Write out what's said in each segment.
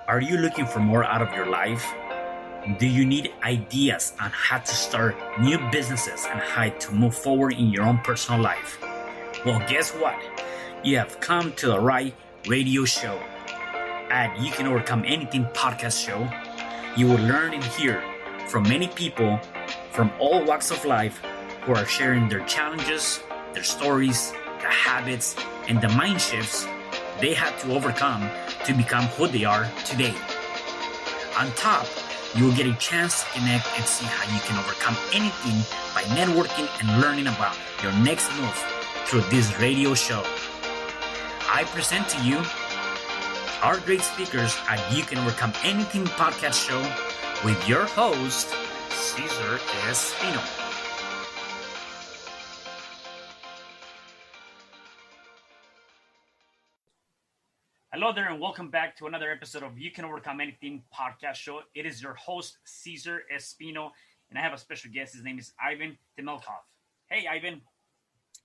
Are you looking for more out of your life? Do you need ideas on how to start new businesses and how to move forward in your own personal life? Well, guess what? You have come to the right radio show. At You Can Overcome Anything podcast show, you will learn and hear from many people from all walks of life who are sharing their challenges, their stories, the habits, and the mind shifts they had to overcome to become who they are today. On top, you will get a chance to connect and see how you can overcome anything by networking and learning about your next move through this radio show. I present to you our great speakers at You Can Overcome Anything podcast show with your host, Cesar Espino. Hello there, and welcome back to another episode of You Can Overcome Anything podcast show. It is your host, Cesar Espino, and I have a special guest. His name is Ivan Temelkov. Hey, Ivan.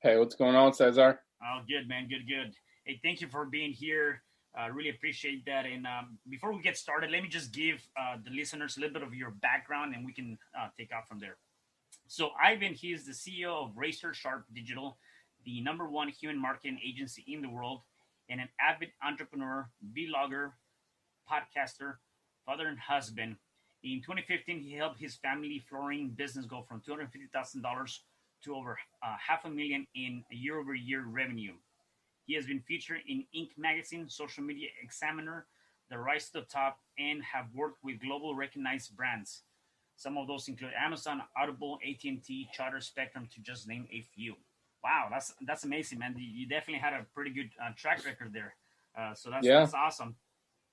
Hey, what's going on, Cesar? Oh, good, man. Good. Hey, thank you for being here. Really appreciate that. And before we get started, let me just give the listeners a little bit of your background, and we can take off from there. So, Ivan, he is the CEO of Razor Sharp Digital, the #1 human marketing agency in the world, and an avid entrepreneur, vlogger, podcaster, father, and husband. In 2015, he helped his family flooring business go from $250,000 to over $500,000 in year-over-year revenue. He has been featured in Inc. magazine, Social Media Examiner, The Rise to the Top, and have worked with global recognized brands. Some of those include Amazon, Audible, AT&T, Charter, Spectrum, to just name a few. Wow, that's amazing, man. You definitely had a pretty good track record there. So that's awesome.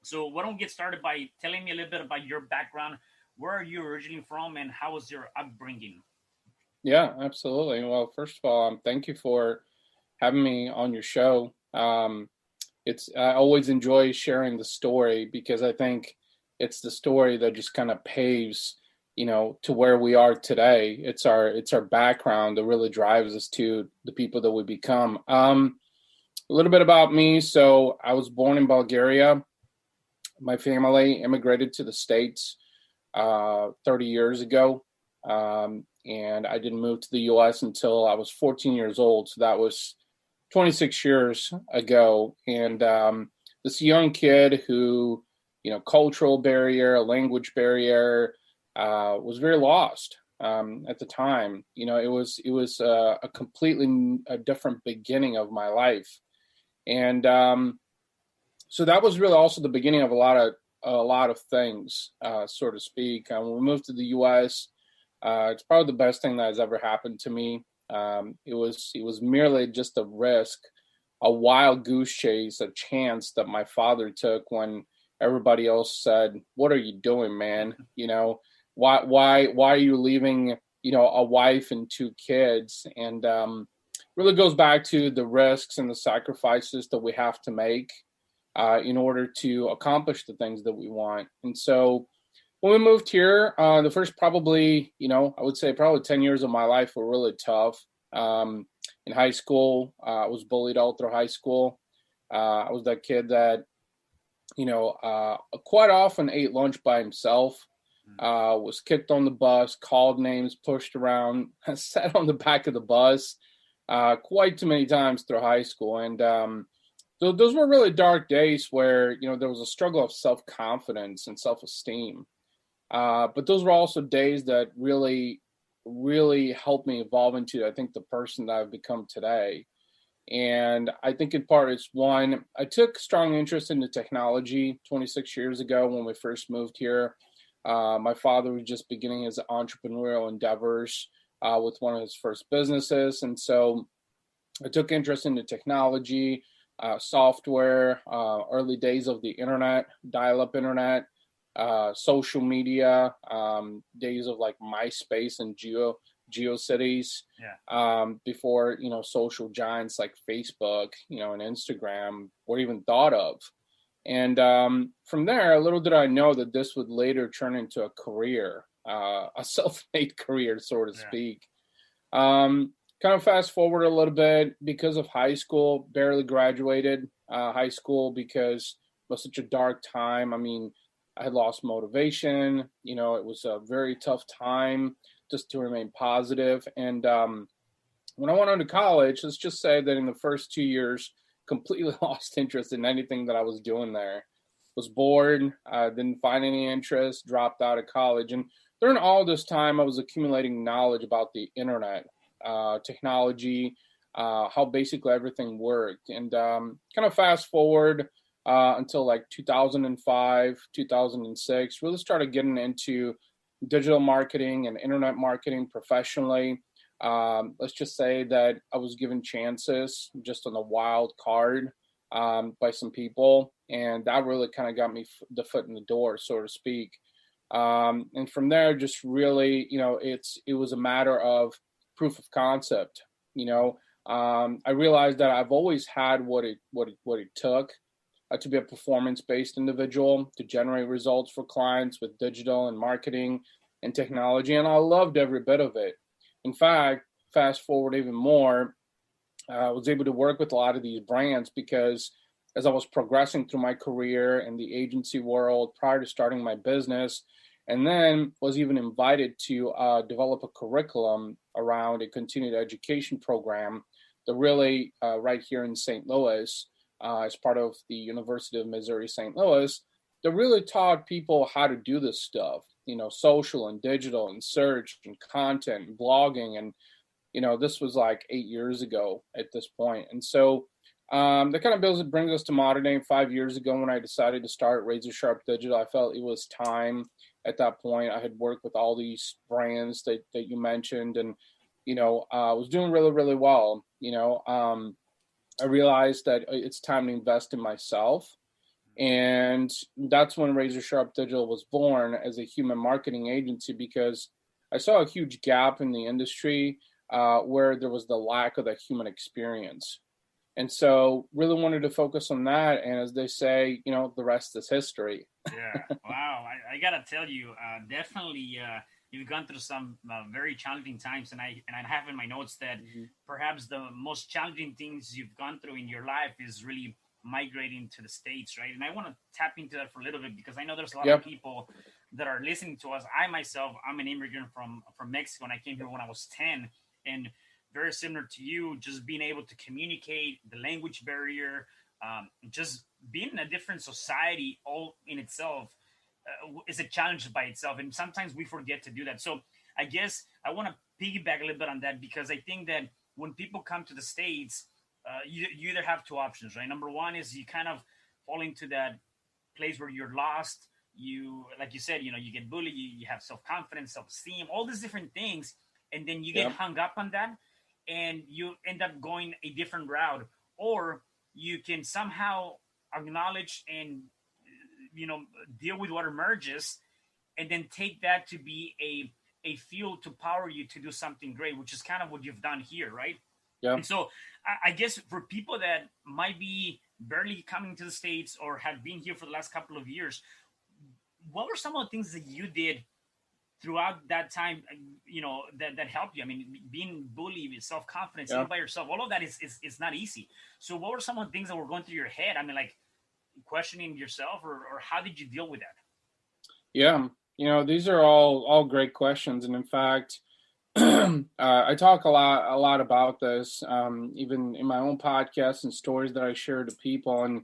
So why don't we get started by telling me a little bit about your background? Where are you originally from, and how was your upbringing? Yeah, absolutely. Well, first of all, thank you for having me on your show. I always enjoy sharing the story because I think it's the story that just kind of paves, to where we are today. It's our background that really drives us to the people that we become. A little bit about me. So I was born in Bulgaria. My family immigrated to the States 30 years ago. And I didn't move to the U.S. until I was 14 years old. So that was 26 years ago. And this young kid who, cultural barrier, language barrier, was very lost at the time. It was a completely different beginning of my life. And so that was really also the beginning of a lot of things, so to speak. When we moved to the U.S., it's probably the best thing that has ever happened to me. It was merely just a risk, a wild goose chase, a chance that my father took when everybody else said, "What are you doing, man? Why are you leaving, a wife and 2 kids?" And really goes back to the risks and the sacrifices that we have to make in order to accomplish the things that we want. And so when we moved here, the first probably, I would say probably 10 years of my life were really tough. In high school, I was bullied all through high school. I was that kid that, quite often ate lunch by himself, was kicked on the bus, called names, pushed around, sat on the back of the bus quite too many times through high school. And those were really dark days where, there was a struggle of self-confidence and self-esteem. But those were also days that really, really helped me evolve into, I think, the person that I've become today. And I think in part it's one, I took strong interest into technology 26 years ago when we first moved here. My father was just beginning his entrepreneurial endeavors with one of his first businesses. And so I took interest into technology, software, early days of the internet, dial-up internet, social media, days of like MySpace and GeoCities, before, social giants like Facebook, and Instagram were even thought of. And from there, little did I know that this would later turn into a career, a self-made career, so to speak. Kind of fast forward a little bit because of high school, barely graduated high school because was such a dark time. I mean, I had lost motivation. You know, it was a very tough time just to remain positive. And when I went on to college, let's just say that in the first 2 years, completely lost interest in anything that I was doing there. Was bored, didn't find any interest, dropped out of college. And during all this time, I was accumulating knowledge about the internet, technology, how basically everything worked. And kind of fast forward until like 2005, 2006, really started getting into digital marketing and internet marketing professionally. Let's just say that I was given chances just on a wild card by some people, and that really kind of got me the foot in the door, so to speak. And from there, just really, you know, it was a matter of proof of concept. You know, I realized that I've always had what it took to be a performance-based individual, to generate results for clients with digital and marketing and technology, and I loved every bit of it. In fact, fast forward even more, I was able to work with a lot of these brands because as I was progressing through my career in the agency world prior to starting my business, and then was even invited to develop a curriculum around a continued education program that really right here in St. Louis, as part of the University of Missouri St. Louis, that really taught people how to do this stuff, you know, social and digital and search and content and blogging. And, you know, this was like 8 years ago at this point. And so that kind of brings us to modern day. 5 years ago, when I decided to start Razor Sharp Digital, I felt it was time at that point. I had worked with all these brands that you mentioned, and, you know, was doing really, really well. You know, I realized that it's time to invest in myself. And that's when Razor Sharp Digital was born as a human marketing agency, because I saw a huge gap in the industry where there was the lack of that human experience. And so really wanted to focus on that. And as they say, you know, the rest is history. Yeah. Wow. I gotta tell you, definitely, you've gone through some very challenging times, and I have in my notes that perhaps the most challenging things you've gone through in your life is really migrating to the States, right? And I want to tap into that for a little bit, because I know there's a lot of people that are listening to us. I myself, I'm an immigrant from Mexico, and I came here when I was 10, and very similar to you, just being able to communicate, the language barrier, just being in a different society all in itself is a challenge by itself. And sometimes we forget to do that. So I guess I want to piggyback a little bit on that, because I think that when people come to the States, you either have two options, right? Number one is you kind of fall into that place where you're lost. You, like you said, you know, you get bullied, you have self-confidence, self-esteem, all these different things. And then you get hung up on that, and you end up going a different route. Or you can somehow acknowledge and, you know, deal with what emerges, and then take that to be a fuel to power you to do something great, which is kind of what you've done here, right? Yeah. And so I guess for people that might be barely coming to the States or have been here for the last couple of years, what were some of the things that you did throughout that time, you know, that helped you? I mean, being bullied, self-confidence, by yourself, all of that is not easy. So what were some of the things that were going through your head? I mean, like questioning yourself, or how did you deal with that? Yeah. You know, these are all great questions. And in fact, I talk a lot about this, even in my own podcast and stories that I share to people. And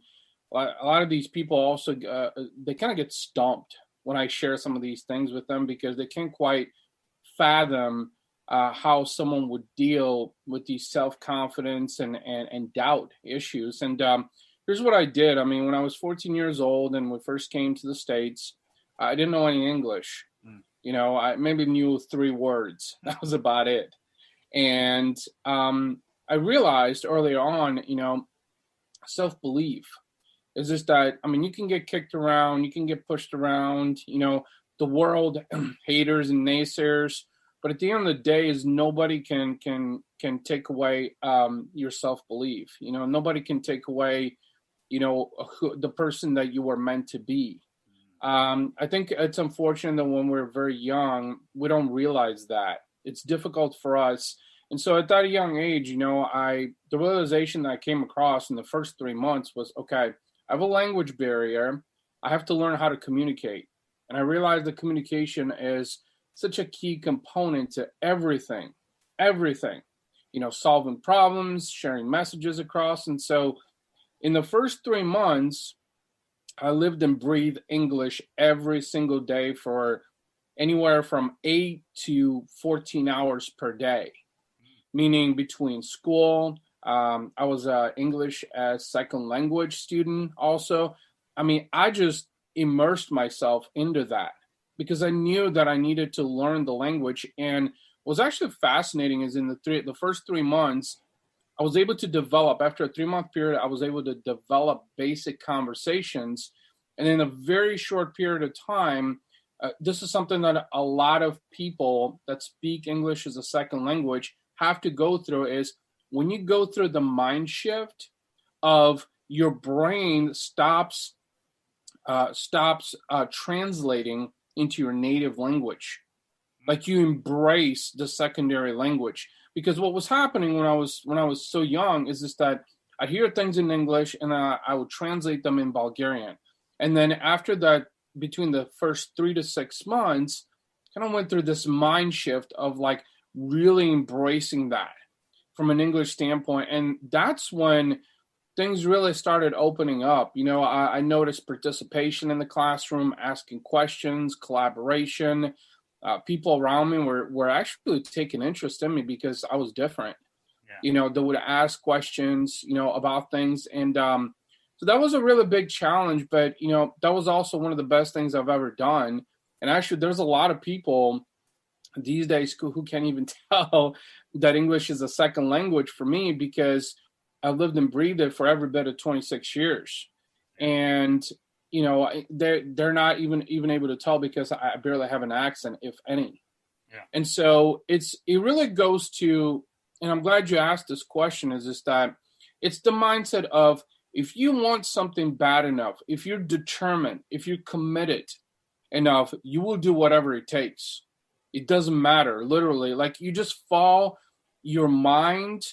a lot of these people also, they kind of get stumped when I share some of these things with them, because they can't quite fathom how someone would deal with these self-confidence and doubt issues. And here's what I did. I mean, when I was 14 years old and we first came to the States, I didn't know any English. You know, I maybe knew 3 words. That was about it. And I realized early on, you know, self-belief is just that, I mean, you can get kicked around, you can get pushed around, you know, the world, haters and naysayers. But at the end of the day, is nobody can take away your self-belief. You know, nobody can take away, you know, the person that you were meant to be. I think it's unfortunate that when we're very young, we don't realize that. It's difficult for us. And so at that young age, you know, the realization that I came across in the first 3 months was, okay, I have a language barrier. I have to learn how to communicate. And I realized that communication is such a key component to everything, everything, solving problems, sharing messages across. And so in the first 3 months, I lived and breathed English every single day for anywhere from 8 to 14 hours per day, meaning between school. I was an English as second language student also. I mean, I just immersed myself into that because I knew that I needed to learn the language. And what's actually fascinating is in the first 3 months, I was able to develop, after a 3 month period, I was able to develop basic conversations. And in a very short period of time, this is something that a lot of people that speak English as a second language have to go through, is when you go through the mind shift of your brain stops translating into your native language. Like you embrace the secondary language. Because what was happening when I was so young is just that I'd hear things in English and I would translate them in Bulgarian. And then after that, between the first 3 to 6 months, kind of went through this mind shift of like really embracing that from an English standpoint. And that's when things really started opening up. I noticed participation in the classroom, asking questions, collaboration. People around me were actually taking interest in me because I was different. Yeah. They would ask questions, about things. And so that was a really big challenge, but, that was also one of the best things I've ever done. And actually, there's a lot of people these days who can't even tell that English is a second language for me, because I lived and breathed it for every bit of 26 years. And they're not even able to tell because I barely have an accent, if any. Yeah. And so it really goes to, and I'm glad you asked this question, is that it's the mindset of, if you want something bad enough, if you're determined, if you're committed enough, you will do whatever it takes. It doesn't matter, literally. Like you just fall, your mind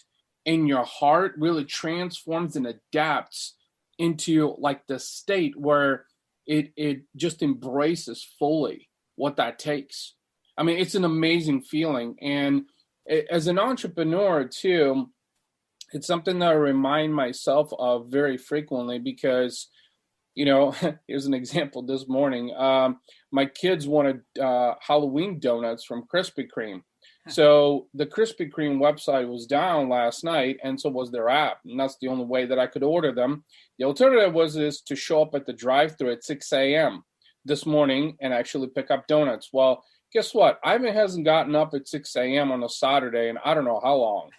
and your heart really transforms and adapts into like the state where it just embraces fully what that takes. I mean, it's an amazing feeling. And as an entrepreneur too, it's something that I remind myself of very frequently because, here's an example this morning. My kids wanted Halloween donuts from Krispy Kreme. So the Krispy Kreme website was down last night, and so was their app. And that's the only way that I could order them. The alternative was to show up at the drive-thru at 6 a.m. this morning and actually pick up donuts. Well, guess what? Ivan hasn't gotten up at 6 a.m. on a Saturday in I don't know how long.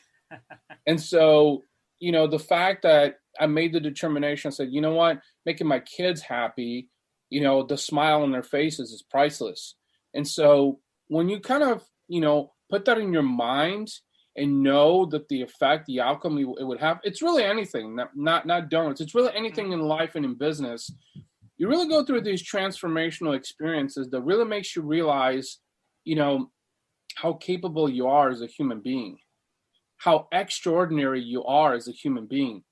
And so, the fact that I made the determination, I said, you know what, making my kids happy, the smile on their faces is priceless. And so when you kind of, put that in your mind and know that the effect, the outcome it would have, it's really anything, not donuts. It's really anything in life and in business. You really go through these transformational experiences that really makes you realize, how capable you are as a human being, how extraordinary you are as a human being.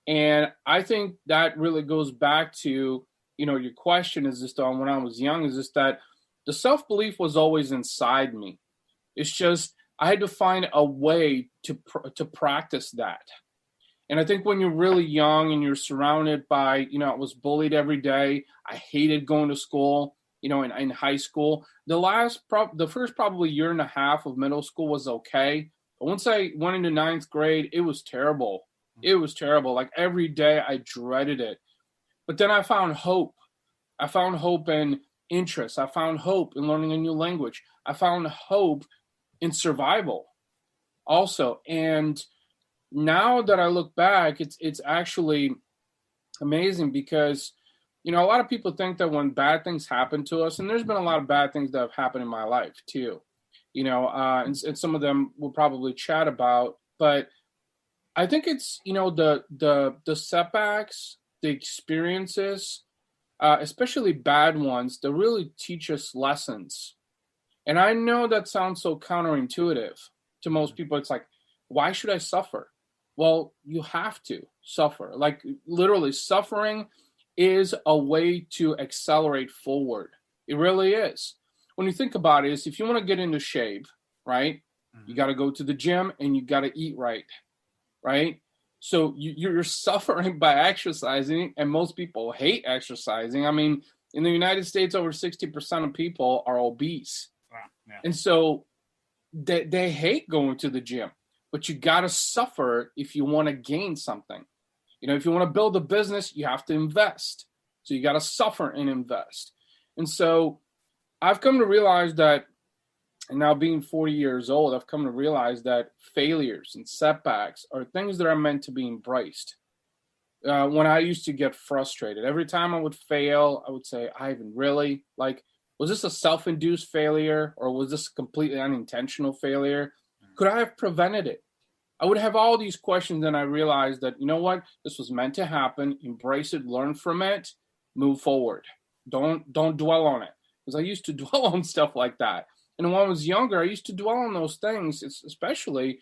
And I think that really goes back to, your question is just on when I was young, is just that the self-belief was always inside me. It's just, I had to find a way to practice that. And I think when you're really young and you're surrounded by, I was bullied every day. I hated going to school, in high school. The first probably year and a half of middle school was okay. But once I went into ninth grade, it was terrible. It was terrible. Like every day I dreaded it. But then I found hope. I found hope in interest. I found hope in learning a new language. I found hope in survival also. And now that I look back, it's actually amazing because, a lot of people think that when bad things happen to us, and there's been a lot of bad things that have happened in my life too, and some of them we'll probably chat about, but I think it's, the setbacks, the experiences, especially bad ones, that really teach us lessons. And I know that sounds so counterintuitive to most people. It's like, why should I suffer? Well, you have to suffer. Like literally suffering is a way to accelerate forward. It really is. When you think about it, is if you want to get into shape, right, you got to go to the gym and you got to eat right, right? So you're suffering by exercising, and most people hate exercising. I mean, in the United States, over 60% of people are obese. Wow. Yeah. And so they hate going to the gym, but you got to suffer if you want to gain something. You know, if you want to build a business, you have to invest. So you got to suffer and invest. And so I've come to realize that, and now being 40 years old, I've come to realize that failures and setbacks are things that are meant to be embraced. When I used to get frustrated, every time I would fail, I would say, Ivan, really? Like, was this a self-induced failure, or was this a completely unintentional failure? Could I have prevented it? I would have all these questions, and I realized that, you know what? This was meant to happen. Embrace it, learn from it, move forward. Don't dwell on it. Because I used to dwell on stuff like that. And when I was younger, I used to dwell on those things, especially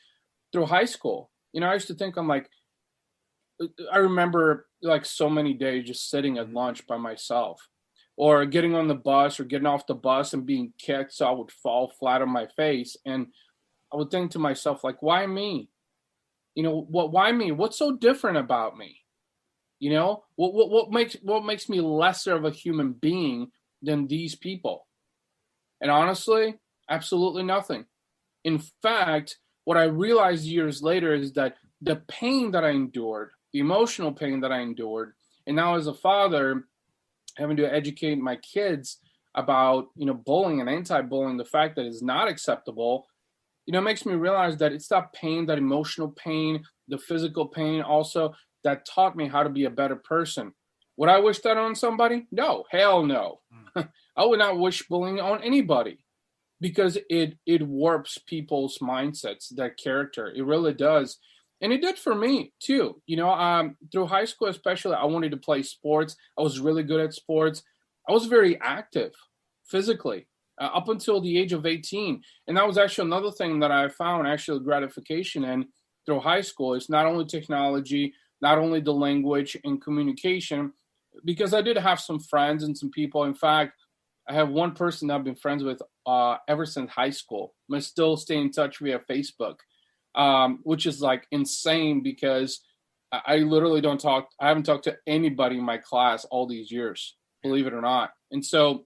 through high school. You know, I used to think, I remember like so many days just sitting at lunch by myself, or getting on the bus or getting off the bus and being kicked so I would fall flat on my face. And I would think to myself, like, why me? You know, why me? What's so different about me? You know, what makes me lesser of a human being than these people? And honestly, absolutely nothing. In fact, what I realized years later is that the pain that I endured, the emotional pain that I endured, and now as a father, having to educate my kids about, you know, bullying and anti-bullying, the fact that it's not acceptable, you know, makes me realize that it's that pain, that emotional pain, the physical pain also, that taught me how to be a better person. Would I wish that on somebody? No, hell no. I would not wish bullying on anybody, because it warps people's mindsets, their character. It really does. And it did for me too. You know, through high school especially, I wanted to play sports. I was really good at sports. I was very active physically up until the age of 18. And that was actually another thing that I found actual gratification in through high school. It's not only technology, not only the language and communication, because I did have some friends and some people. In fact, I have one person that I've been friends with ever since high school. I still stay in touch via Facebook, which is like insane, because I literally don't talk. I haven't talked to anybody in my class all these years, believe it or not. And so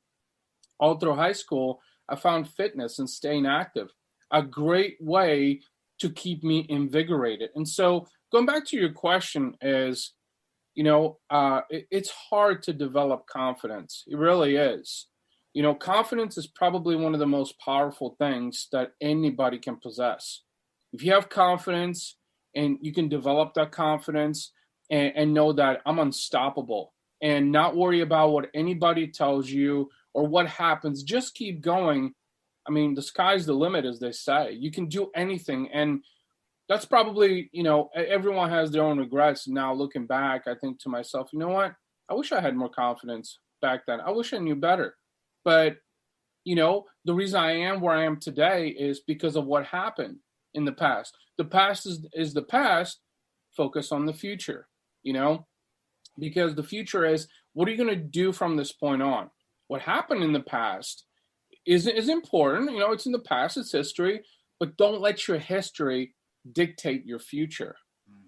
all through high school, I found fitness and staying active a great way to keep me invigorated. And so going back to your question is, you know, it's hard to develop confidence. It really is. You know, confidence is probably one of the most powerful things that anybody can possess. If you have confidence and you can develop that confidence and know that I'm unstoppable, and not worry about what anybody tells you or what happens, just keep going. I mean, the sky's the limit, as they say. You can do anything. And that's probably, you know, everyone has their own regrets. Now looking back, I think to myself, you know what? I wish I had more confidence back then. I wish I knew better. But, you know, the reason I am where I am today is because of what happened in the past. The past is the past. Focus on the future, you know, because the future is, what are you going to do from this point on? What happened in the past is important. You know, it's in the past, it's history, but don't let your history dictate your future.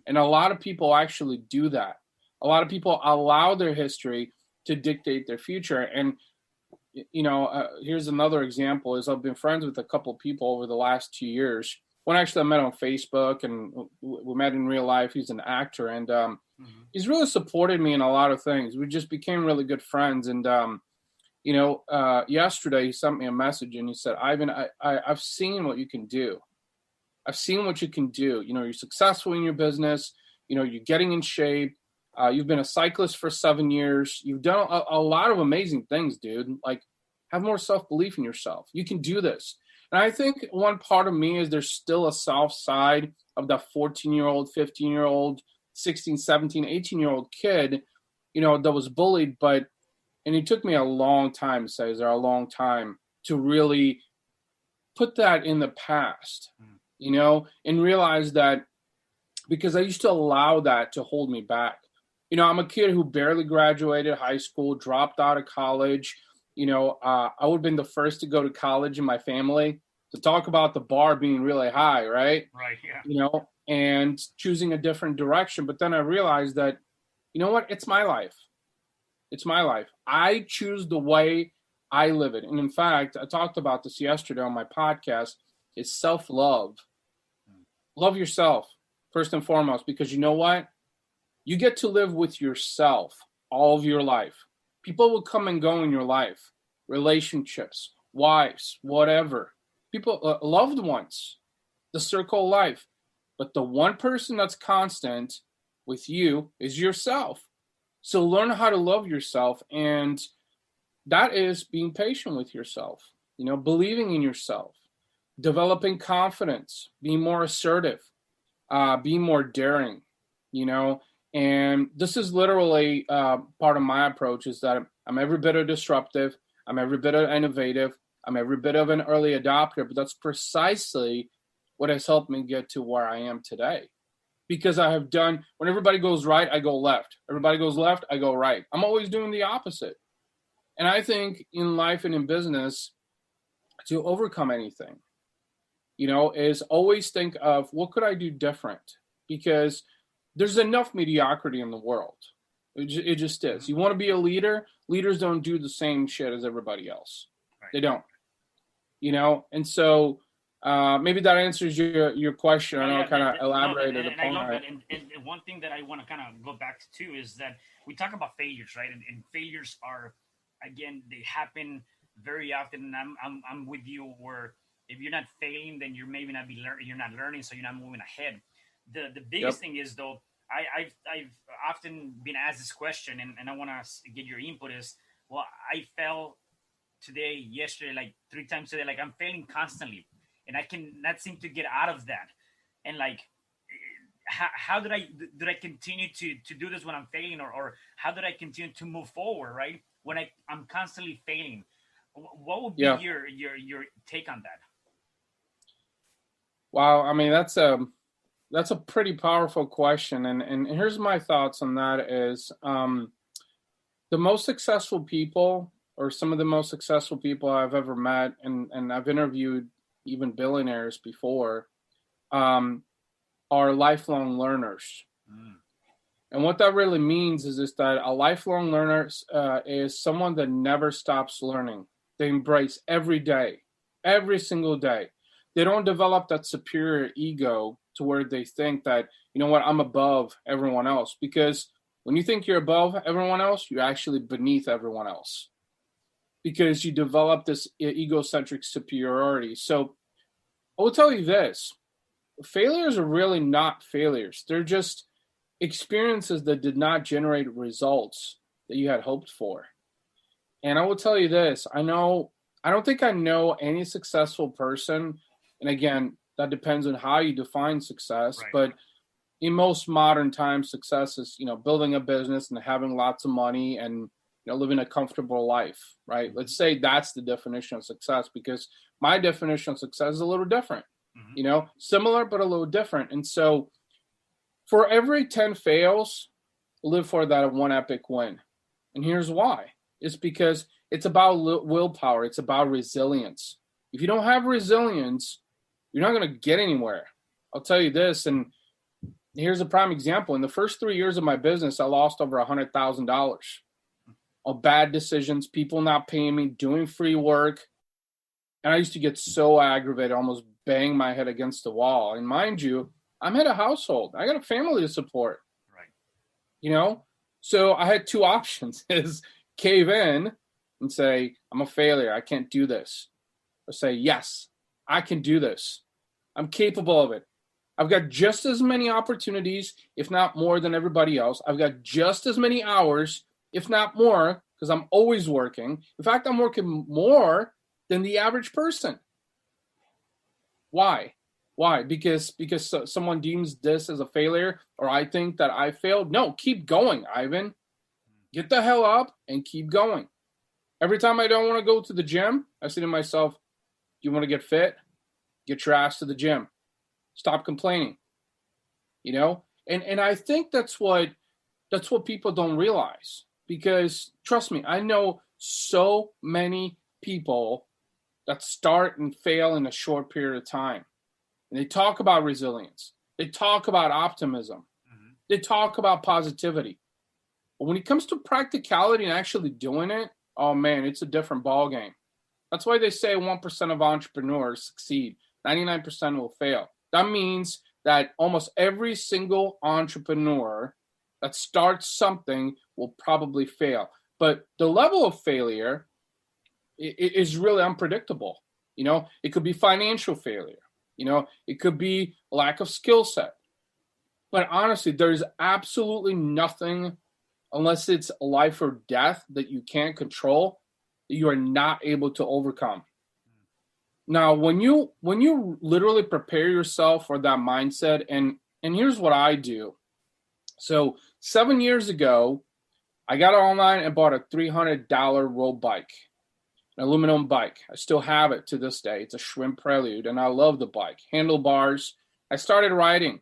And a lot of people actually do that. A lot of people allow their history to dictate their future. And, you know, here's another example is I've been friends with a couple of people over the last 2 years. One actually I met on Facebook, and we met in real life. He's an actor, and he's really supported me in a lot of things. We just became really good friends. And, you know, yesterday he sent me a message and he said, Ivan, I've seen what you can do. I've seen what you can do. You know, you're successful in your business. You know, you're getting in shape. You've been a cyclist for 7 years. You've done a lot of amazing things, dude. Like, have more self-belief in yourself. You can do this. And I think one part of me is there's still a soft side of that 14-year-old, 15-year-old, 16, 17, 18-year-old kid, you know, that was bullied. And it took me a long time, Cesar, a long time to really put that in the past, you know, and realize that, because I used to allow that to hold me back. I'm a kid who barely graduated high school, dropped out of college. I would have been the first to go to college in my family, to talk about the bar being really high, right? Right. Yeah. And choosing a different direction. But then I realized that, what? It's my life. It's my life. I choose the way I live it. And in fact, I talked about this yesterday on my podcast, is self-love. Love yourself first and foremost, because you know what? You get to live with yourself all of your life. People will come and go in your life, relationships, wives, whatever. People, loved ones, the circle of life. But the one person that's constant with you is yourself. So learn how to love yourself. And that is being patient with yourself, believing in yourself, developing confidence, being more assertive, being more daring, and this is literally part of my approach, is that I'm every bit of disruptive. I'm every bit of innovative. I'm every bit of an early adopter, but that's precisely what has helped me get to where I am today. Because I have done, when everybody goes right, I go left. Everybody goes left, I go right. I'm always doing the opposite. And I think in life and in business, to overcome anything, is always think of what could I do different? Because there's enough mediocrity in the world. It just is. You want to be a leader? Leaders don't do the same shit as everybody else. Right. They don't. And so maybe that answers your question. I know I kind of elaborated upon it. And one thing that I want to kind of go back to too is that we talk about failures, right? And failures are, again, they happen very often. And I'm with you, where if you're not failing, then you're maybe not you're not learning, so you're not moving ahead. The biggest thing is, though, I've often been asked this question, and I want to get your input, is, well, I fell today, yesterday, like 3 times today, like I'm failing constantly, and I can not seem to get out of that. And like, how did I continue to do this when I'm failing, or how did I continue to move forward, right, when I'm constantly failing? What would be your take on that? Wow, I mean, that's a pretty powerful question, and here's my thoughts on that is, the most successful people, or some of the most successful people I've ever met, and I've interviewed even billionaires before, are lifelong learners. And what that really means is that a lifelong learner is someone that never stops learning. They embrace every day, every single day. They don't develop that superior ego to where they think that, I'm above everyone else. Because when you think you're above everyone else, you're actually beneath everyone else. Because you develop this egocentric superiority. So I will tell you this. Failures are really not failures. They're just experiences that did not generate results that you had hoped for. And I will tell you this. I don't think I know any successful person. And again, that depends on how you define success. Right. But in most modern times, success is, building a business and having lots of money and, living a comfortable life, right? Mm-hmm. Let's say that's the definition of success, because my definition of success is a little different, similar, but a little different. And so for every 10 fails, live for that one epic win. And here's why. It's because it's about willpower. It's about resilience. If you don't have resilience, you're not going to get anywhere. I'll tell you this, and here's a prime example. In the first 3 years of my business, I lost over $100,000 on bad decisions, people not paying me, doing free work. And I used to get so aggravated, almost bang my head against the wall. And mind you, I'm head of household. I got a family to support. Right. So I had 2 options: is cave in and say, I'm a failure, I can't do this. Or say, yes, I can do this. I'm capable of it. I've got just as many opportunities, if not more, than everybody else. I've got just as many hours, if not more, because I'm always working. In fact, I'm working more than the average person. Why? Because someone deems this as a failure, or I think that I failed? No, keep going, Ivan. Get the hell up and keep going. Every time I don't want to go to the gym, I say to myself, do you want to get fit? Get your ass to the gym. Stop complaining. And I think that's what That's what people don't realize. Because trust me, I know so many people that start and fail in a short period of time. And they talk about resilience. They talk about optimism. Mm-hmm. They talk about positivity. But when it comes to practicality and actually doing it, oh man, it's a different ballgame. That's why they say 1% of entrepreneurs succeed, 99% will fail. That means that almost every single entrepreneur that starts something will probably fail. But the level of failure is really unpredictable. You know, it could be financial failure. You know, it could be lack of skill set. But honestly, there's absolutely nothing, unless it's life or death, that you can't control, that you are not able to overcome. Now, when you literally prepare yourself for that mindset, and here's what I do. So 7 years ago, I got online and bought a $300 road bike, an aluminum bike. I still have it to this day. It's a Shrimp Prelude, and I love the bike. Handlebars. I started riding,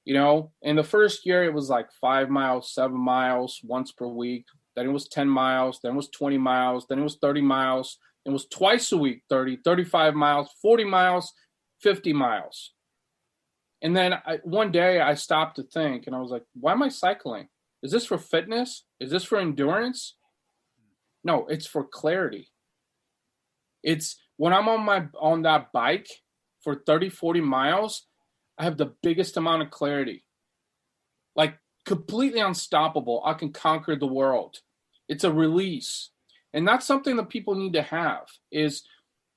you know, in the first year, it was like 5 miles, 7 miles once per week. Then it was 10 miles. Then it was 20 miles. Then it was 30 miles. It was twice a week, 30, 35 miles, 40 miles, 50 miles. And then one day I stopped to think, and I was like, why am I cycling? Is this for fitness? Is this for endurance? No, it's for clarity. It's when I'm on that bike for 30, 40 miles, I have the biggest amount of clarity. Like completely unstoppable. I can conquer the world. It's a release. And that's something that people need to have is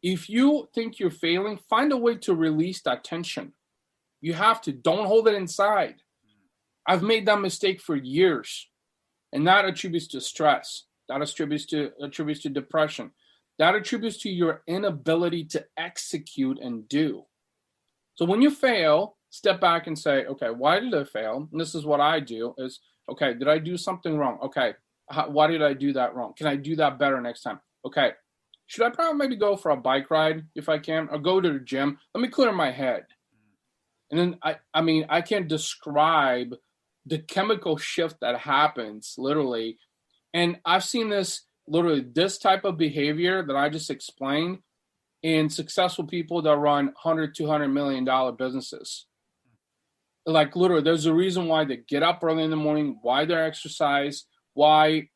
if you think you're failing, find a way to release that tension. You have to. Don't hold it inside. I've made that mistake for years. And that attributes to stress. That attributes to depression. That attributes to your inability to execute and do. So when you fail, step back and say, okay, why did I fail? And this is what I do is, okay, did I do something wrong? Okay, why did I do that wrong? Can I do that better next time? Okay, should I probably maybe go for a bike ride if I can, or go to the gym? Let me clear my head. And then, I can't describe the chemical shift that happens literally. And I've seen this type of behavior that I just explained in successful people that run $100, $200 million businesses. Like literally, there's a reason why they get up early in the morning, why they exercise, why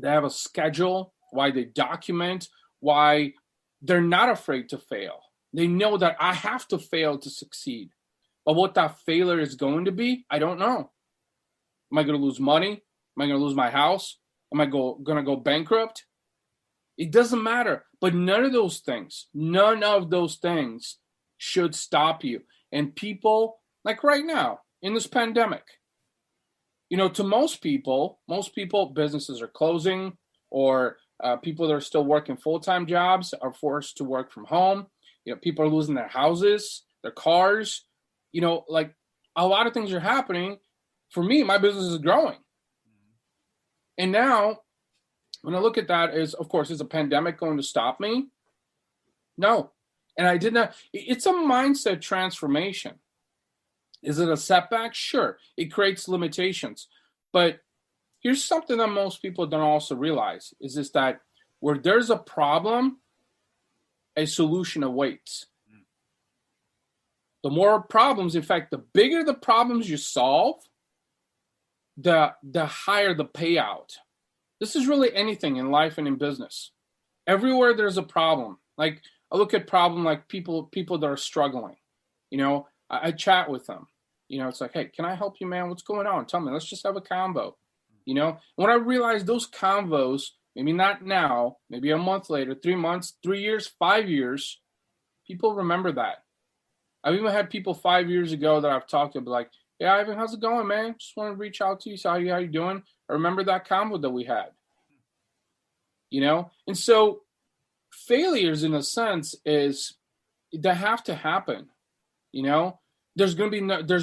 they have a schedule, why they document, why they're not afraid to fail. They know that I have to fail to succeed. But what that failure is going to be, I don't know. Am I going to lose money? Am I going to lose my house? Am I going to go bankrupt? It doesn't matter. But none of those things should stop you. And people, like right now, in this pandemic, you know, to most people, businesses are closing, or people that are still working full-time jobs are forced to work from home. You know, people are losing their houses, their cars. You know, like a lot of things are happening. For me, my business is growing. And now, when I look at that, of course, is a pandemic going to stop me? No. And I did not. It's a mindset transformation. Is it a setback? Sure. It creates limitations. But here's something that most people don't also realize, is this that where there's a problem, a solution awaits. The more problems, in fact, the bigger the problems you solve, the higher the payout. This is really anything in life and in business. Everywhere there's a problem. Like I look at problem like people that are struggling. You know, I chat with them. You know, it's like, hey, can I help you, man? What's going on? Tell me. Let's just have a convo. You know, when I realize those convos, maybe not now, maybe a month later, 3 months, 3 years, 5 years, people remember that. I've even had people 5 years ago that I've talked to be like, yeah, Ivan, how's it going, man? Just want to reach out to you, see how you doing. I remember that convo that we had. You know? And so failures, in a sense, they have to happen. You know? There's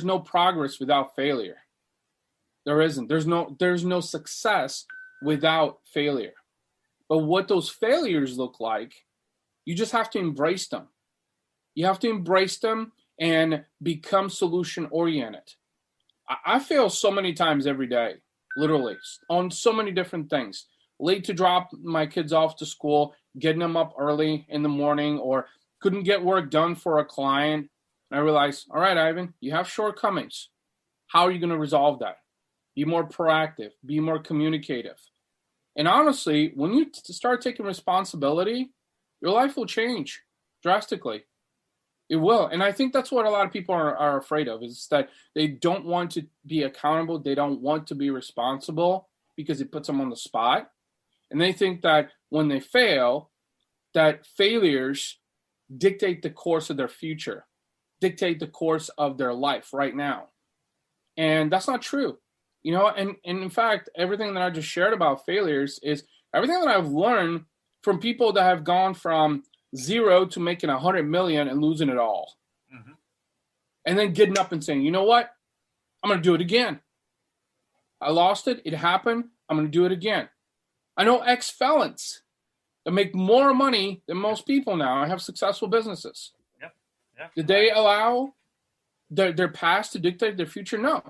no progress without failure. There isn't. There's no success without failure. But what those failures look like, you just have to embrace them. You have to embrace them and become solution oriented. I fail so many times every day. literally, on so many different things. Late to drop my kids off to school, getting them up early in the morning, or couldn't get work done for a client. And I realized, all right, Ivan, you have shortcomings. How are you going to resolve that? Be more proactive, be more communicative. And honestly, when you start taking responsibility, your life will change drastically. It will. And I think that's what a lot of people are afraid of, is that they don't want to be accountable. They don't want to be responsible because it puts them on the spot. And they think that when they fail, that failures dictate the course of their future, dictate the course of their life right now. And that's not true. And in fact, everything that I just shared about failures is everything that I've learned from people that have gone from 0 to making 100 million and losing it all. Mm-hmm. And then getting up and saying, you know what? I'm going to do it again. I lost it. It happened. I'm going to do it again. I know ex-felons that make more money than most people now. I have successful businesses. Yep. Did they allow their past to dictate their future? No.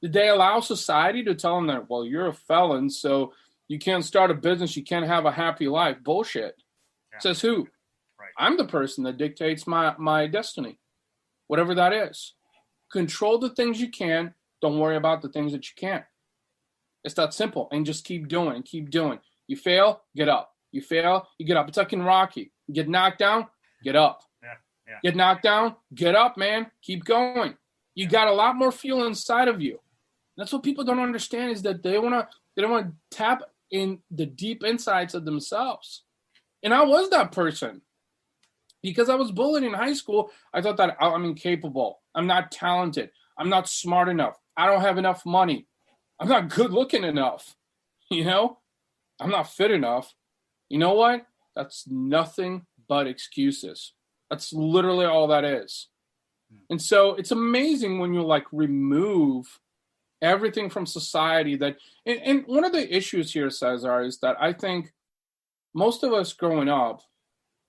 Did they allow society to tell them that, well, you're a felon, so you can't start a business, you can't have a happy life? Bullshit. Yeah. Says who? Right. I'm the person that dictates my destiny, whatever that is. Control the things you can. Don't worry about the things that you can't. It's that simple. And just keep doing and keep doing. You fail, get up. You fail, you get up. It's like in Rocky. You get knocked down, get up. Yeah. Get knocked down, get up, man. Keep going. You got a lot more fuel inside of you. That's what people don't understand, is that they don't want to tap in the deep insides of themselves. And I was that person. Because I was bullied in high school, I thought that I'm incapable. I'm not talented. I'm not smart enough. I don't have enough money. I'm not good looking enough. I'm not fit enough. You know what? That's nothing but excuses. That's literally all that is. And so it's amazing when you remove everything from society and one of the issues here, Cesar, is that I think most of us growing up,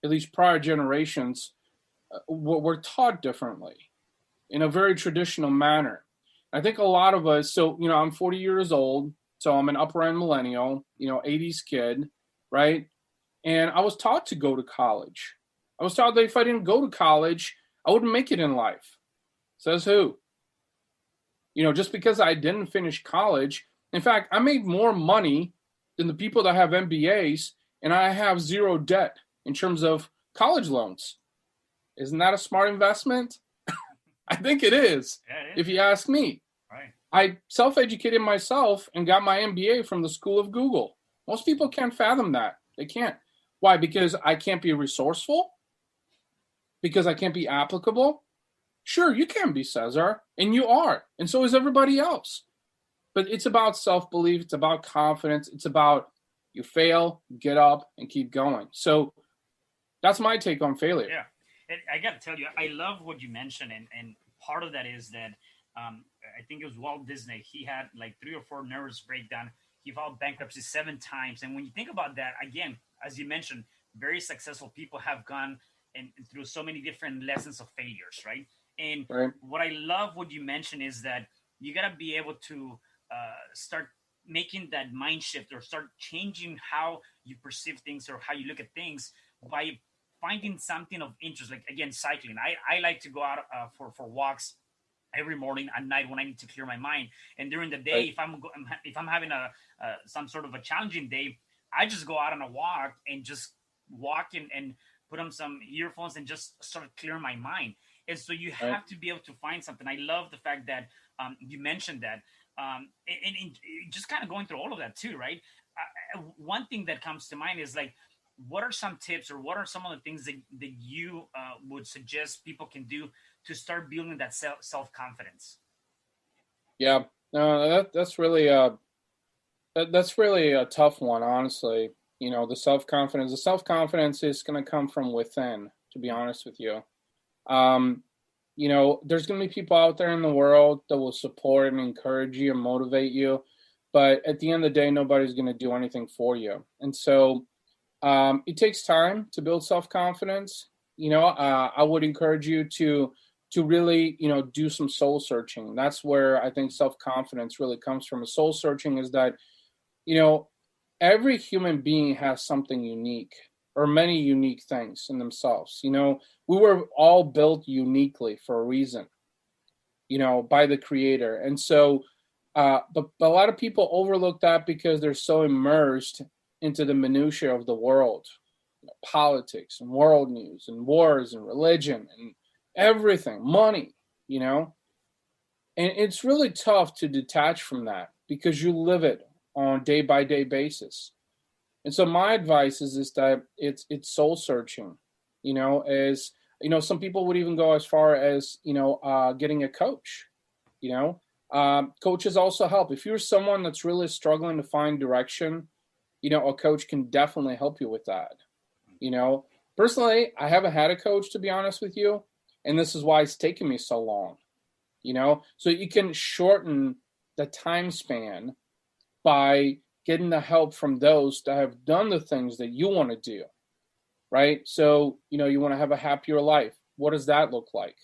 at least prior generations, were taught differently in a very traditional manner. I think a lot of us, so, I'm 40 years old, so I'm an upper end millennial, 80s kid, right? And I was taught to go to college. I was taught that if I didn't go to college, I wouldn't make it in life. Says who? Just because I didn't finish college. In fact, I made more money than the people that have MBAs, and I have zero debt in terms of college loans. Isn't that a smart investment? I think it is, if you ask me. Right. I self-educated myself and got my MBA from the School of Google. Most people can't fathom that. They can't. Why? Because I can't be resourceful? Because I can't be applicable? Sure, you can be, Cesar, and you are, and so is everybody else. But it's about self-belief. It's about confidence. It's about you fail, get up, and keep going. So that's my take on failure. Yeah, and I got to tell you, I love what you mentioned, and part of that is that I think it was Walt Disney. He had 3 or 4 nervous breakdown. He filed bankruptcy 7 times. And when you think about that, again, as you mentioned, very successful people have gone and through so many different lessons of failures, right? And what I love what you mentioned is that you got to be able to start making that mind shift or start changing how you perceive things or how you look at things by finding something of interest. Like, again, cycling. I like to go out for walks every morning and night when I need to clear my mind. And during the day, if I'm having some sort of a challenging day, I just go out on a walk and just walk and put on some earphones and just start clearing my mind. And so you have to be able to find something. I love the fact that you mentioned that. And just kind of going through all of that too, right? One thing that comes to mind is what are some tips or what are some of the things that you would suggest people can do to start building that self-confidence? Yeah, no, that's really a tough one, honestly. The self-confidence. The self-confidence is going to come from within, to be honest with you. There's going to be people out there in the world that will support and encourage you and motivate you. But at the end of the day, nobody's going to do anything for you. And so it takes time to build self-confidence. I would encourage you to to really, do some soul searching. That's where I think self-confidence really comes from. A soul searching is that, you know, every human being has something unique or many unique things in themselves. We were all built uniquely for a reason, by the creator. And so, but a lot of people overlook that because they're so immersed into the minutiae of the world, politics and world news and wars and religion and everything, money, and it's really tough to detach from that because you live it on a day by day basis. And so my advice is that it's soul searching, as some people would even go as far as getting a coach. Coaches also help. If you're someone that's really struggling to find direction, a coach can definitely help you with that. Personally, I haven't had a coach, to be honest with you, and this is why it's taken me so long. So you can shorten the time span by getting the help from those that have done the things that you want to do, right? So, you want to have a happier life. What does that look like?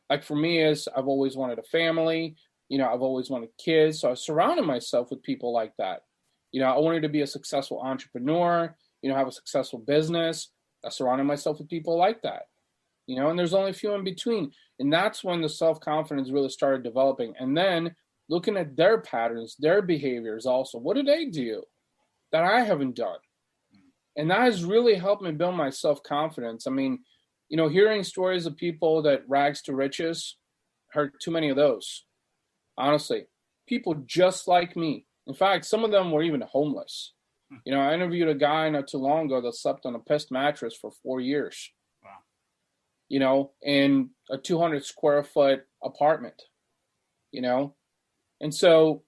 Like for me is I've always wanted a family, I've always wanted kids. So I surrounded myself with people like that. I wanted to be a successful entrepreneur, have a successful business. I surrounded myself with people like that, and there's only a few in between. And that's when the self-confidence really started developing. And then looking at their patterns, their behaviors also. What do they do that I haven't done? And that has really helped me build my self-confidence. I mean, hearing stories of people that rags to riches, heard too many of those. Honestly, people just like me. In fact, some of them were even homeless. I interviewed a guy not too long ago that slept on a pissed mattress for 4 years. Wow. In a 200 square foot apartment, And so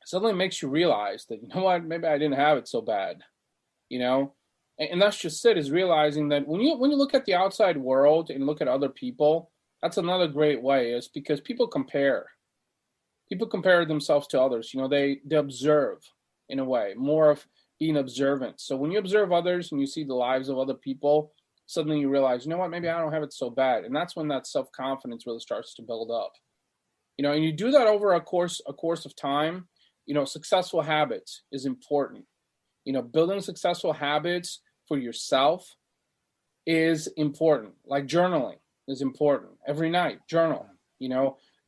it suddenly makes you realize that, what, maybe I didn't have it so bad, And that's just it, is realizing that when you look at the outside world and look at other people, that's another great way, is because people compare. People compare themselves to others. They observe in a way, more of being observant. So when you observe others and you see the lives of other people, suddenly you realize, what, maybe I don't have it so bad. And that's when that self-confidence really starts to build up. And you do that over a course of time. Successful habits is important. Building successful habits for yourself is important. Like journaling is important. Every night, journal.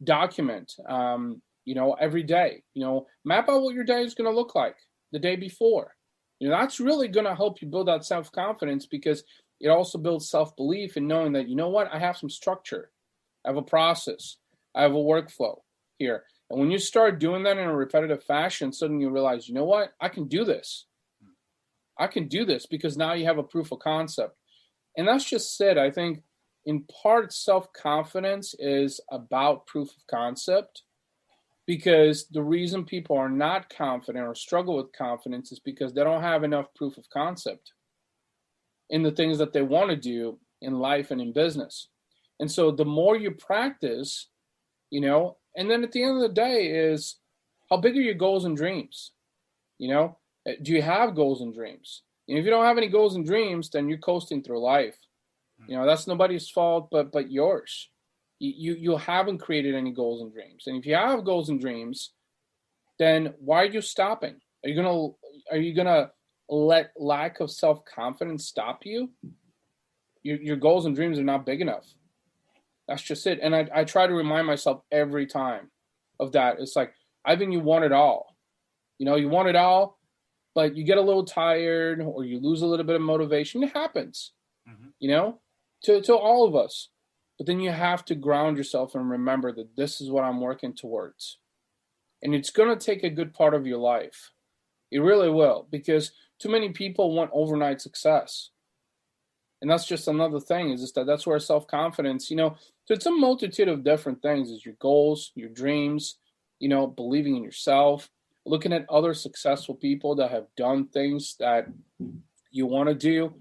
Document. Every day. Map out what your day is going to look like the day before. That's really going to help you build that self-confidence, because it also builds self-belief in knowing that, what, I have some structure. I have a process. I have a workflow here. And when you start doing that in a repetitive fashion, suddenly you realize, what, I can do this. I can do this, because now you have a proof of concept. And that's just it. I think in part, self-confidence is about proof of concept, because the reason people are not confident or struggle with confidence is because they don't have enough proof of concept in the things that they want to do in life and in business. And so the more you practice, and then at the end of the day is, how big are your goals and dreams? Do you have goals and dreams? And if you don't have any goals and dreams, then you're coasting through life. That's nobody's fault but yours. You haven't created any goals and dreams. And if you have goals and dreams, then why are you stopping? Are you gonna let lack of self-confidence stop you? Your goals and dreams are not big enough. That's just it. And I try to remind myself every time of that. It's like, Ivan, you want it all. You want it all, but you get a little tired or you lose a little bit of motivation. It happens, to all of us. But then you have to ground yourself and remember that this is what I'm working towards. And it's going to take a good part of your life. It really will, because too many people want overnight success. And that's just another thing, is just that's where self-confidence, so it's a multitude of different things. Is your goals, your dreams, believing in yourself, looking at other successful people that have done things that you want to do.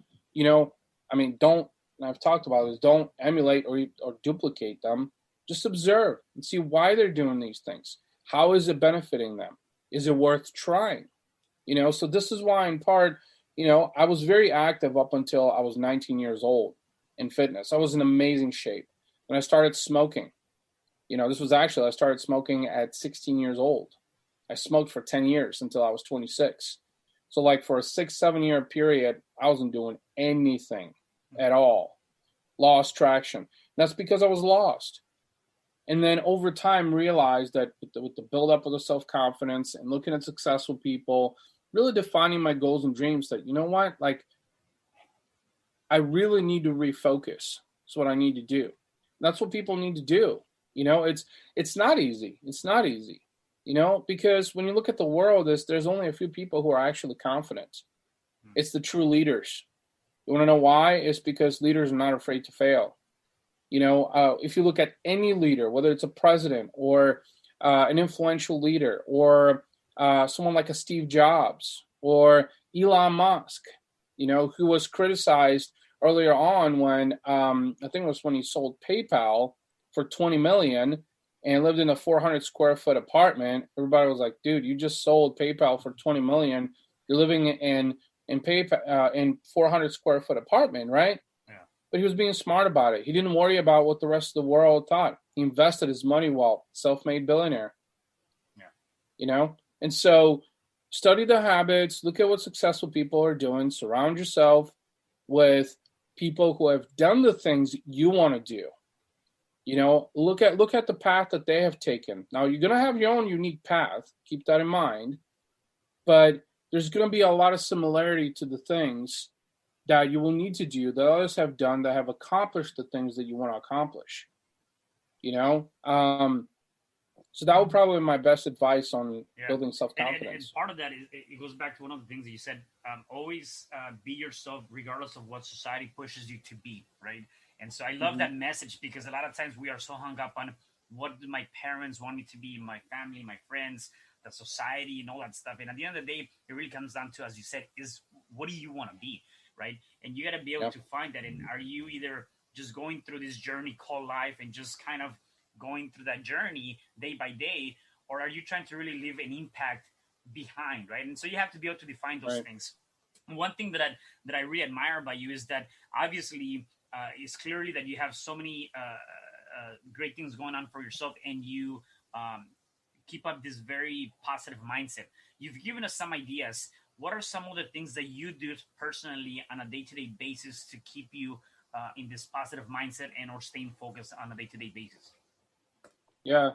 I've talked about this, don't emulate or duplicate them. Just observe and see why they're doing these things. How is it benefiting them? Is it worth trying? So this is why, in part, I was very active up until I was 19 years old in fitness. I was in amazing shape. when I started smoking. This was actually, I started smoking at 16 years old. I smoked for 10 years until I was 26. So like for a 6-7 year period, I wasn't doing anything at all. Lost traction. And that's because I was lost. And then over time realized that with the buildup of the self-confidence and looking at successful people, really defining my goals and dreams, that, you know what, like I really need to refocus. That's what I need to do. That's what people need to do. It's not easy. It's not easy, because when you look at the world, there's only a few people who are actually confident. It's the true leaders. You want to know why? It's because leaders are not afraid to fail. If you look at any leader, whether it's a president or an influential leader or someone like a Steve Jobs or Elon Musk, who was criticized earlier on when I think it was when he sold PayPal for $20 million and lived in a 400 square foot apartment. Everybody was like, dude, you just sold PayPal for $20 million. You're living in PayPal in 400 square foot apartment, right? Yeah. But he was being smart about it. He didn't worry about what the rest of the world thought. He invested his money well, self-made billionaire. Yeah. And so study the habits, look at what successful people are doing, surround yourself with people who have done the things you want to do. Look at the path that they have taken. Now, you're going to have your own unique path. Keep that in mind. But there's going to be a lot of similarity to the things that you will need to do that others have done, that have accomplished the things that you want to accomplish. So that would probably be my best advice on building self-confidence. And part of that is, it goes back to one of the things that you said, always be yourself regardless of what society pushes you to be, right? And so I love that message, because a lot of times we are so hung up on what do my parents want me to be, my family, my friends, the society, and all that stuff. And at the end of the day, it really comes down to, as you said, is what do you want to be, right? And you got to be able to find that. And are you either just going through this journey called life and just kind of going through that journey day by day, or are you trying to really leave an impact behind, right? And so you have to be able to define those things. One thing that I really admire about you is that obviously it's clearly that you have so many great things going on for yourself, and you keep up this very positive mindset. You've given us some ideas. What are some of the things that you do personally on a day-to-day basis to keep you in this positive mindset and or staying focused on a day-to-day basis? Yeah,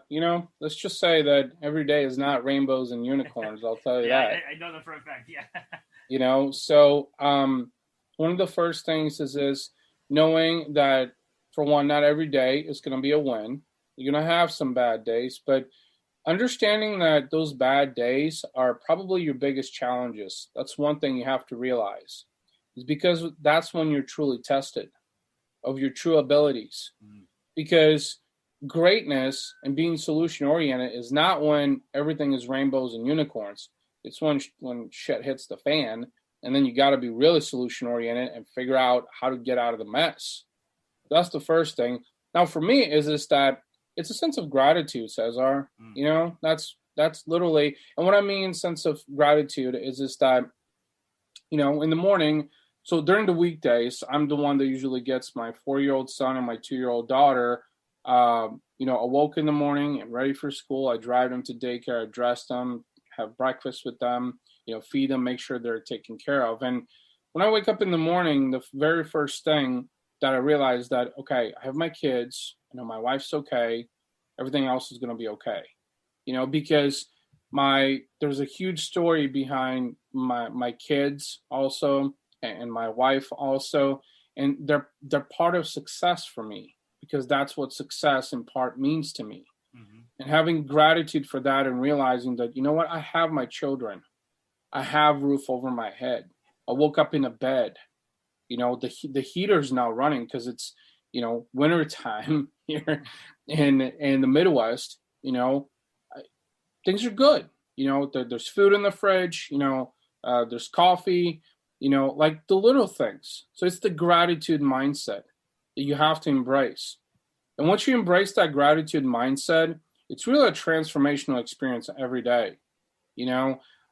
let's just say that every day is not rainbows and unicorns. I'll tell you that. I know that for a fact. Yeah. So one of the first things is knowing that, for one, not every day is going to be a win. You're going to have some bad days, but understanding that those bad days are probably your biggest challenges. That's one thing you have to realize, is because that's when you're truly tested of your true abilities. Because greatness and being solution oriented is not when everything is rainbows and unicorns. It's when shit hits the fan, and then you got to be really solution oriented and figure out how to get out of the mess. That's the first thing. Now, for me, is that it's a sense of gratitude, Cesar. That's literally, and what I mean sense of gratitude is that, in the morning. So during the weekdays, I'm the one that usually gets my 4-year-old son and my 2-year-old daughter awoke in the morning and ready for school. I drive them to daycare, I dress them, have breakfast with them, feed them, make sure they're taken care of. And when I wake up in the morning, the very first thing that I realize that, okay, I have my kids, my wife's okay, everything else is going to be okay, because there's a huge story behind my kids also, and my wife also, and they're part of success for me, because that's what success in part means to me. And having gratitude for that, and realizing that, I have my children, I have roof over my head, I woke up in a bed, the heater's now running because it's, winter time here in the Midwest, things are good. There's food in the fridge, there's coffee, like the little things. So it's the gratitude mindset that you have to embrace. And once you embrace that gratitude mindset, it's really a transformational experience every day.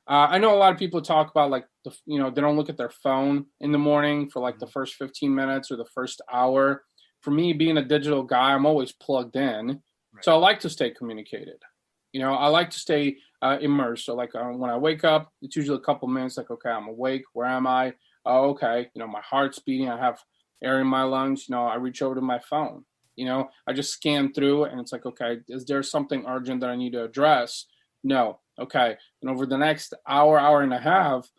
I know a lot of people talk about they don't look at their phone in the morning for like the first 15 minutes or the first hour. for me, being a digital guy, I'm always plugged in. Right. So I like to stay communicated. I like to stay immersed. So like when I wake up, it's usually a couple minutes. Like, okay, I'm awake. Where am I? Oh, okay. My heart's beating. I have air in my lungs. I reach over to my phone. I just scan through and it's like, okay, is there something urgent that I need to address? No. Okay. And over the next hour and a half,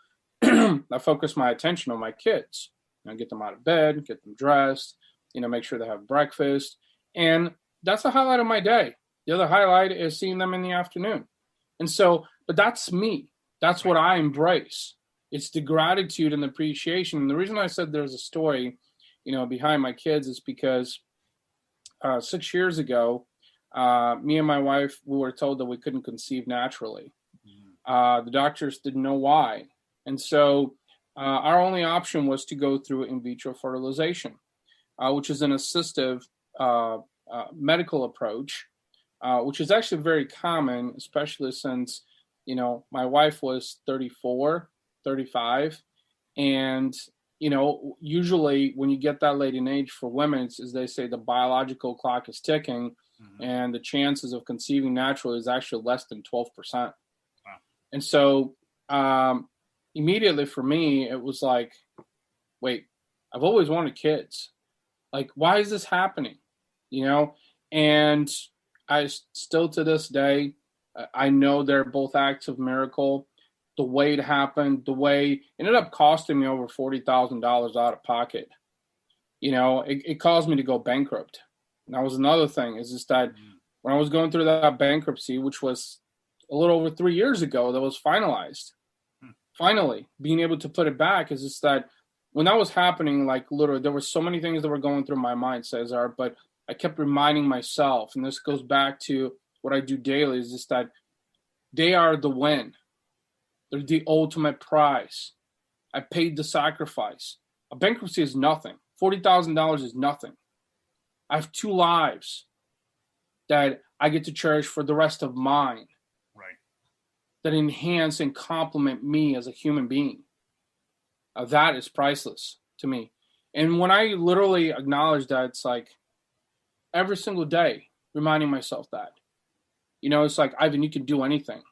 I focus my attention on my kids. Get them out of bed, get them dressed, make sure they have breakfast. And that's the highlight of my day. The other highlight is seeing them in the afternoon. And so, but that's me. That's what I embrace. It's the gratitude and the appreciation. And the reason I said there's a story, behind my kids is because 6 years ago, me and my wife, we were told that we couldn't conceive naturally. The doctors didn't know why. And so our only option was to go through in vitro fertilization, which is an assistive medical approach, which is actually very common, especially since, my wife was 34, 35. And, usually when you get that late in age for women, as they say, the biological clock is ticking and the chances of conceiving naturally is actually less than 12%. Wow. And so immediately for me, it was like, wait, I've always wanted kids. Like, why is this happening? And I still to this day, I know they're both acts of miracle. The way it happened, the way it ended up costing me over $40,000 out of pocket. It caused me to go bankrupt. And that was another thing, is just that when I was going through that bankruptcy, which was a little over 3 years ago, that was finalized. Finally, being able to put it back is just that when that was happening, like literally, there were so many things that were going through my mind, Cesar, but I kept reminding myself, and this goes back to what I do daily, is just that they are the win. They're the ultimate prize. I paid the sacrifice. A bankruptcy is nothing. $40,000 is nothing. I have 2 lives that I get to cherish for the rest of mine. Right. That enhance and complement me as a human being. That is priceless to me. And when I literally acknowledge that, it's like every single day reminding myself that. It's like, Ivan, you can do anything.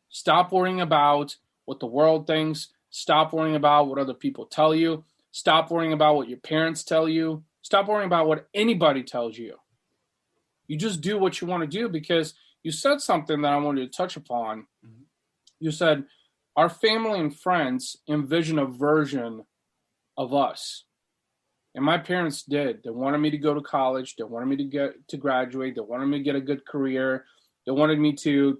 Stop worrying about what the world thinks. Stop worrying about what other people tell you. Stop worrying about what your parents tell you. Stop worrying about what anybody tells you. You just do what you want to do, because you said something that I wanted to touch upon. You said, our family and friends envision a version of us. And my parents did. They wanted me to go to college. They wanted me to get to graduate. They wanted me to get a good career. They wanted me to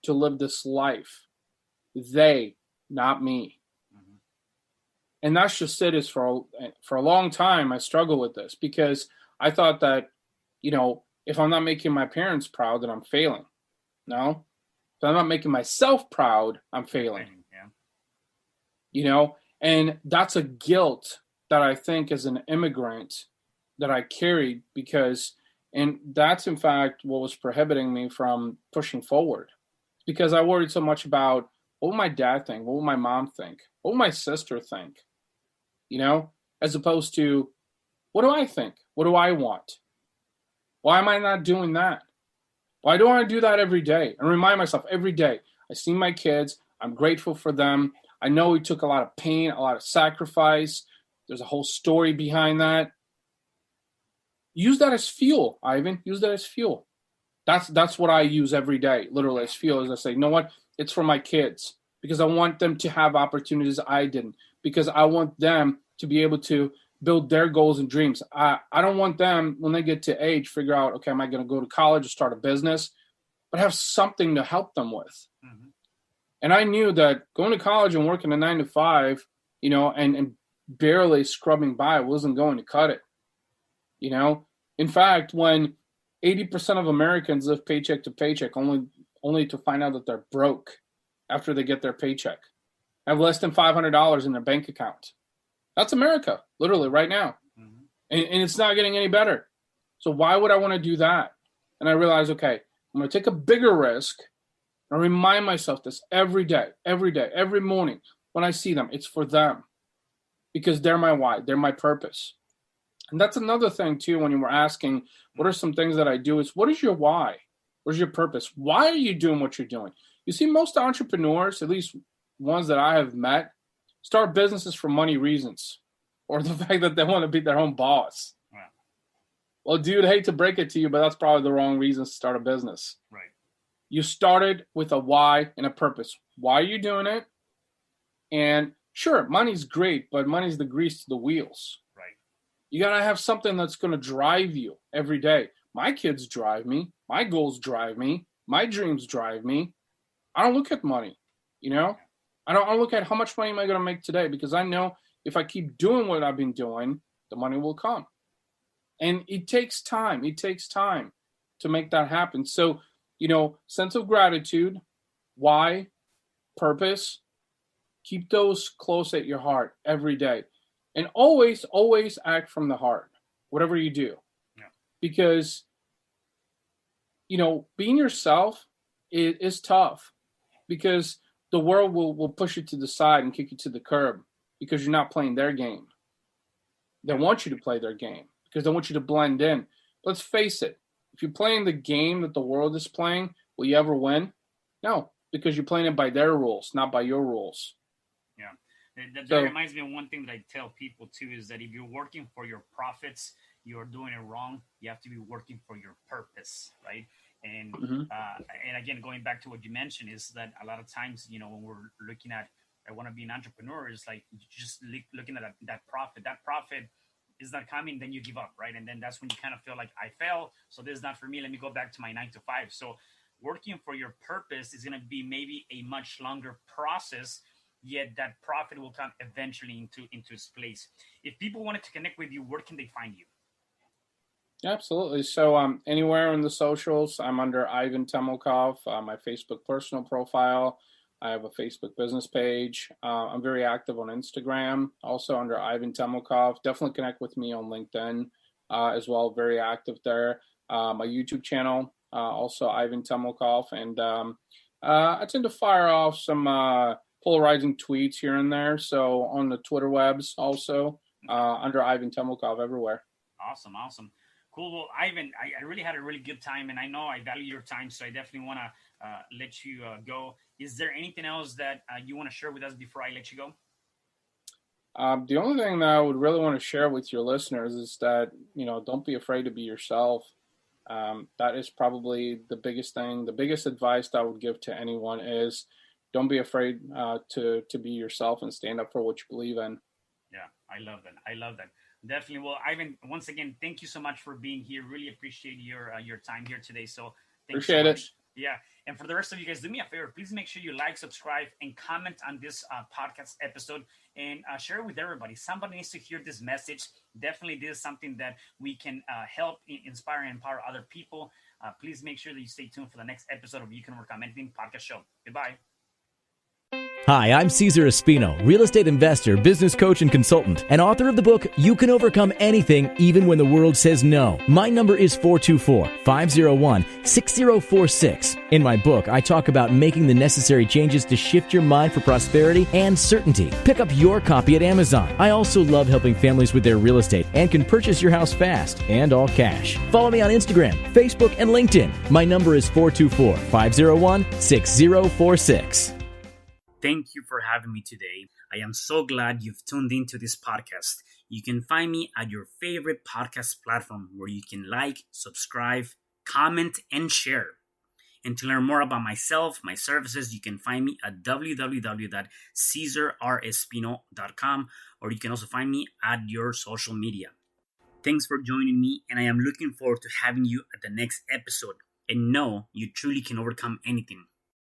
live this life. They, not me. And that's just it. Is for a long time, I struggled with this, because I thought that, if I'm not making my parents proud, then I'm failing. No, if I'm not making myself proud, I'm failing. And that's a guilt that I think as an immigrant that I carried, and that's in fact what was prohibiting me from pushing forward, because I worried so much about what would my dad think? What would my mom think? What would my sister think? As opposed to, what do I think? What do I want? Why am I not doing that? Why do I do that every day? And remind myself every day, I see my kids, I'm grateful for them. I know it took a lot of pain, a lot of sacrifice. There's a whole story behind that. Use that as fuel, Ivan. Use that as fuel. That's what I use every day, literally as fuel. As I say, you know what? It's for my kids, because I want them to have opportunities I didn't, because I want them to be able to build their goals and dreams. I don't want them, when they get to age, figure out, okay, am I going to go to college or start a business? But have something to help them with. And I knew that going to college and working a 9 to 5, and barely scrubbing by wasn't going to cut it. In fact, when 80% of Americans live paycheck to paycheck, only to find out that they're broke after they get their paycheck, have less than $500 in their bank account. That's America, literally right now. And it's not getting any better. So why would I want to do that? And I realized, okay, I'm going to take a bigger risk and remind myself this every day, every morning when I see them. It's for them, because they're my why, they're my purpose. And that's another thing too, when you were asking, what are some things that I do, is what is your why? What's your purpose? Why are you doing what you're doing? You see, most entrepreneurs, at least ones that I have met, start businesses for money reasons, or the fact that they want to be their own boss. Right. Well, dude, I hate to break it to you, but that's probably the wrong reason to start a business. Right. You started with a why and a purpose. Why are you doing it? And sure, money's great, but money's the grease to the wheels. Right. You got to have something that's going to drive you every day. My kids drive me. My goals drive me. My dreams drive me. I don't look at money, you know? I don't look at how much money am I going to make today, because I know if I keep doing what I've been doing, the money will come. And it takes time. It takes time to make that happen. So, you know, sense of gratitude, why, purpose, keep those close at your heart every day. And always, always act from the heart, whatever you do. Yeah. Because, you know, being yourself is tough, because the world will push you to the side and kick you to the curb because you're not playing their game. They want you to play their game because they want you to blend in. Let's face it. If you're playing the game that the world is playing, will you ever win? No, because you're playing it by their rules, not by your rules. Yeah. That reminds me of one thing that I tell people too, is that if you're working for your profits, you're doing it wrong. You have to be working for your purpose, right? And and again, going back to what you mentioned, is that a lot of times, you know, when we're looking at, I want to be an entrepreneur, is like just looking at that profit. That profit is not coming, then you give up, right? And then that's when you kind of feel like, I fail, so this is not for me. Let me go back to my 9 to 5. So working for your purpose is going to be maybe a much longer process, yet that profit will come eventually into its place. If people wanted to connect with you, where can they find you? Absolutely. So anywhere in the socials, I'm under Ivan Temelkov, my Facebook personal profile. I have a Facebook business page. I'm very active on Instagram, also under Ivan Temelkov. Definitely connect with me on LinkedIn as well. Very active there. My YouTube channel, also Ivan Temelkov. And I tend to fire off some polarizing tweets here and there. So on the Twitter webs also, under Ivan Temelkov everywhere. Awesome. Cool. Well, Ivan, I really had a really good time, and I know I value your time, so I definitely want to let you go. Is there anything else that you want to share with us before I let you go? The only thing that I would really want to share with your listeners is that, you know, don't be afraid to be yourself. That is probably the biggest thing. The biggest advice that I would give to anyone is don't be afraid to be yourself and stand up for what you believe in. Yeah, I love that. Definitely. Well, Ivan, once again, thank you so much for being here. Really appreciate your time here today. So thank Appreciate you so it. much. Yeah. And for the rest of you guys, do me a favor. Please make sure you like, subscribe, and comment on this podcast episode, and share it with everybody. Somebody needs to hear this message. Definitely, this is something that we can help inspire and empower other people. Please make sure that you stay tuned for the next episode of You Can Overcome Anything podcast show. Goodbye. Hi, I'm Cesar Espino, real estate investor, business coach, and consultant, and author of the book, You Can Overcome Anything, Even When the World Says No. My number is 424-501-6046. In my book, I talk about making the necessary changes to shift your mind for prosperity and certainty. Pick up your copy at Amazon. I also love helping families with their real estate and can purchase your house fast and all cash. Follow me on Instagram, Facebook, and LinkedIn. My number is 424-501-6046. Thank you for having me today. I am so glad you've tuned into this podcast. You can find me at your favorite podcast platform where you can like, subscribe, comment, and share. And to learn more about myself, my services, you can find me at www.CesarRespino.com, or you can also find me at your social media. Thanks for joining me, and I am looking forward to having you at the next episode. And know you truly can overcome anything.